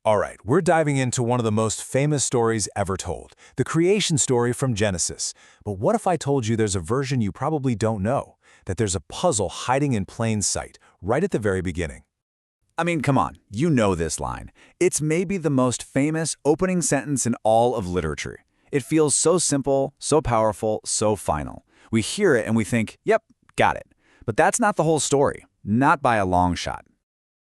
All right, we're diving into one of the most famous stories ever told, the creation story from Genesis. But what if I told you there's a version you probably don't know? That there's a puzzle hiding in plain sight, right at the very beginning. I mean, come on, you know this line. It's maybe the most famous opening sentence in all of literature. It feels so simple, so powerful, so final. We hear it and we think, yep, got it. But that's not the whole story, not by a long shot.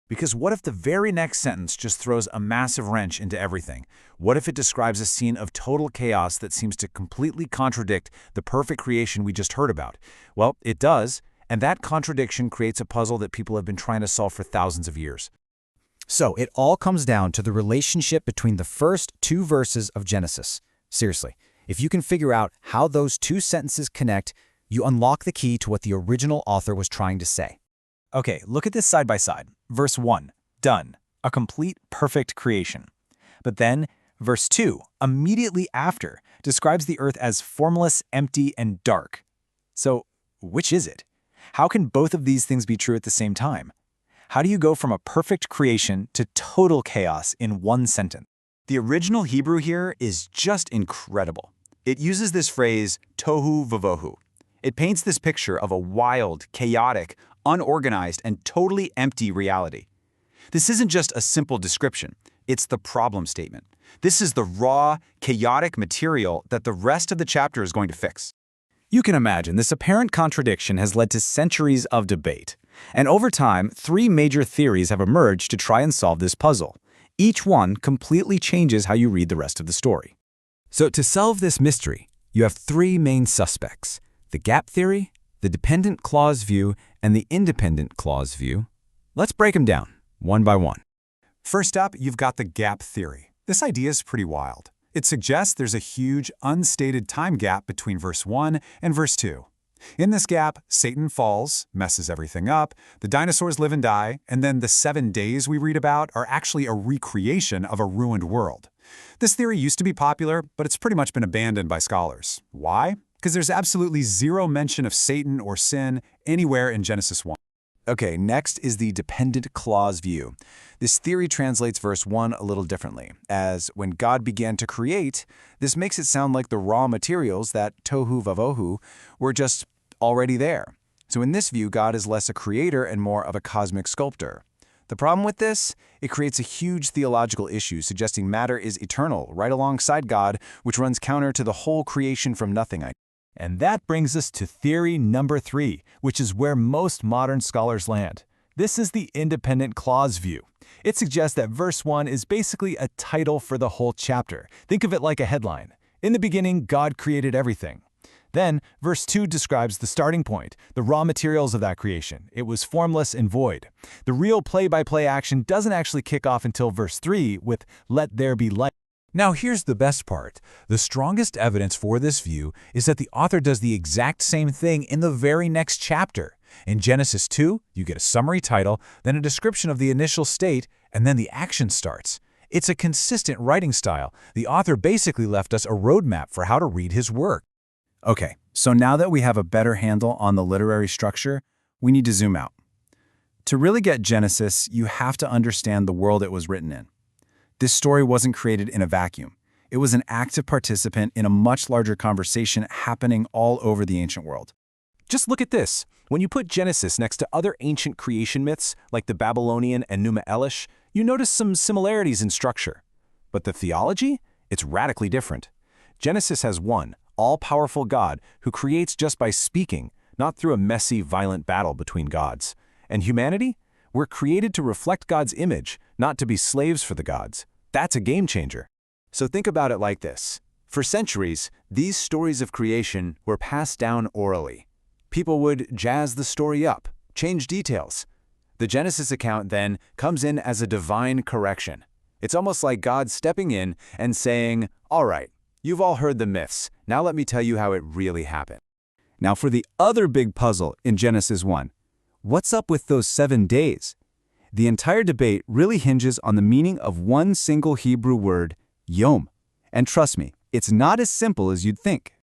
Because what if the very next sentence just throws a massive wrench into everything? What if it describes a scene of total chaos that seems to completely contradict the perfect creation we just heard about? Well, it does, and that contradiction creates a puzzle that people have been trying to solve for thousands of years. So it all comes down to the relationship between the first two verses of Genesis. Seriously, if you can figure out how those two sentences connect, you unlock the key to what the original author was trying to say. Okay, look at this side by side. Verse 1, done, a complete, perfect creation. But then, verse 2, immediately after, describes the earth as formless, empty, and dark. So, which is it? How can both of these things be true at the same time? How do you go from a perfect creation to total chaos in one sentence? The original Hebrew here is just incredible. It uses this phrase, tohu vavohu. It paints this picture of a wild, chaotic, unorganized, and totally empty reality. This isn't just a simple description, it's the problem statement. This is the raw, chaotic material that the rest of the chapter is going to fix. You can imagine this apparent contradiction has led to centuries of debate. And over time, three major theories have emerged to try and solve this puzzle. Each one completely changes how you read the rest of the story. So to solve this mystery, you have three main suspects: the gap theory, the dependent clause view, and the independent clause view. Let's break them down, one by one. First up, you've got the gap theory. This idea is pretty wild. It suggests there's a huge, unstated time gap between verse 1 and verse 2. In this gap, Satan falls, messes everything up, the dinosaurs live and die, and then the 7 days we read about are actually a recreation of a ruined world. This theory used to be popular, but it's pretty much been abandoned by scholars. Why? Because there's absolutely zero mention of Satan or sin anywhere in Genesis 1. Okay, next is the dependent clause view. This theory translates verse 1 a little differently, as when God began to create, this makes it sound like the raw materials, that tohu vavohu, were just already there. So in this view, God is less a creator and more of a cosmic sculptor. The problem with this? It creates a huge theological issue, suggesting matter is eternal, right alongside God, which runs counter to the whole creation from nothing idea. And that brings us to theory number 3, which is where most modern scholars land. This is the independent clause view. It suggests that verse 1 is basically a title for the whole chapter. Think of it like a headline. In the beginning, God created everything. Then, verse 2 describes the starting point, the raw materials of that creation. It was formless and void. The real play-by-play action doesn't actually kick off until verse 3 with "Let there be light." Now here's the best part. The strongest evidence for this view is that the author does the exact same thing in the very next chapter. In Genesis 2, you get a summary title, then a description of the initial state, and then the action starts. It's a consistent writing style. The author basically left us a roadmap for how to read his work. Okay, so now that we have a better handle on the literary structure, we need to zoom out. To really get Genesis, you have to understand the world it was written in. This story wasn't created in a vacuum. It was an active participant in a much larger conversation happening all over the ancient world. Just look at this. When you put Genesis next to other ancient creation myths, like the Babylonian and Numa Elish, you notice some similarities in structure. But the theology? It's radically different. Genesis has one all-powerful God who creates just by speaking, not through a messy, violent battle between gods. And humanity? We're created to reflect God's image, not to be slaves for the gods. That's a game changer. So think about it like this. For centuries, these stories of creation were passed down orally. People would jazz the story up, change details. The Genesis account then comes in as a divine correction. It's almost like God stepping in and saying, "All right, you've all heard the myths. Now let me tell you how it really happened." Now for the other big puzzle in Genesis 1. What's up with those 7 days? The entire debate really hinges on the meaning of one single Hebrew word, yom. And trust me, it's not as simple as you'd think.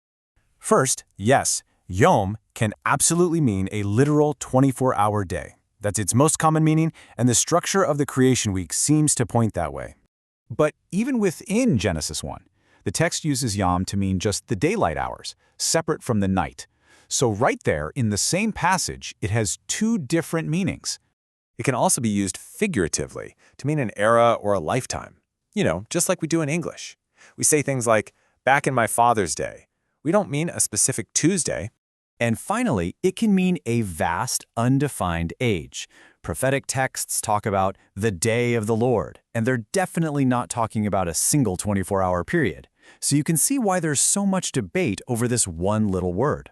First, yes, Yom can absolutely mean a literal 24-hour day. That's its most common meaning, and the structure of the creation week seems to point that way. But even within Genesis 1, the text uses yom to mean just the daylight hours, separate from the night. So right there, in the same passage, it has two different meanings. It can also be used figuratively to mean an era or a lifetime. Just like we do in English. We say things like, back in my father's day. We don't mean a specific Tuesday. And finally, it can mean a vast, undefined age. Prophetic texts talk about the day of the Lord, and they're definitely not talking about a single 24-hour period. So you can see why there's so much debate over this one little word.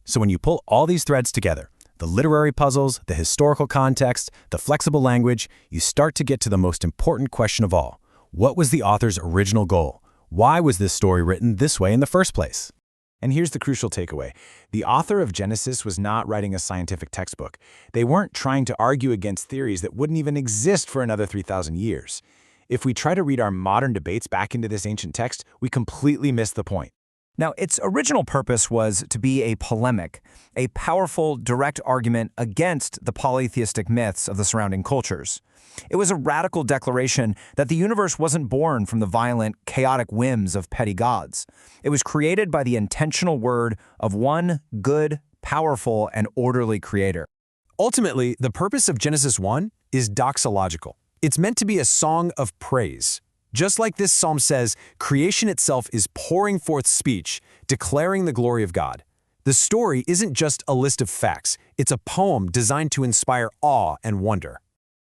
So when you pull all these threads together, the literary puzzles, the historical context, the flexible language, you start to get to the most important question of all. What was the author's original goal? Why was this story written this way in the first place? And here's the crucial takeaway. The author of Genesis was not writing a scientific textbook. They weren't trying to argue against theories that wouldn't even exist for another 3,000 years. If we try to read our modern debates back into this ancient text, we completely miss the point. Now, its original purpose was to be a polemic, a powerful, direct argument against the polytheistic myths of the surrounding cultures. It was a radical declaration that the universe wasn't born from the violent, chaotic whims of petty gods. It was created by the intentional word of one good, powerful, and orderly creator. Ultimately, the purpose of Genesis 1 is doxological. It's meant to be a song of praise. Just like this psalm says, creation itself is pouring forth speech, declaring the glory of God. The story isn't just a list of facts. It's a poem designed to inspire awe and wonder.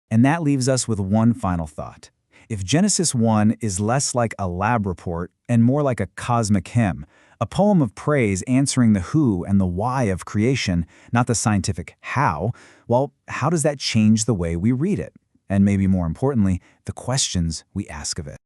And that leaves us with one final thought. If Genesis 1 is less like a lab report and more like a cosmic hymn, a poem of praise answering the who and the why of creation, not the scientific how, well, how does that change the way we read it? And maybe more importantly, the questions we ask of it.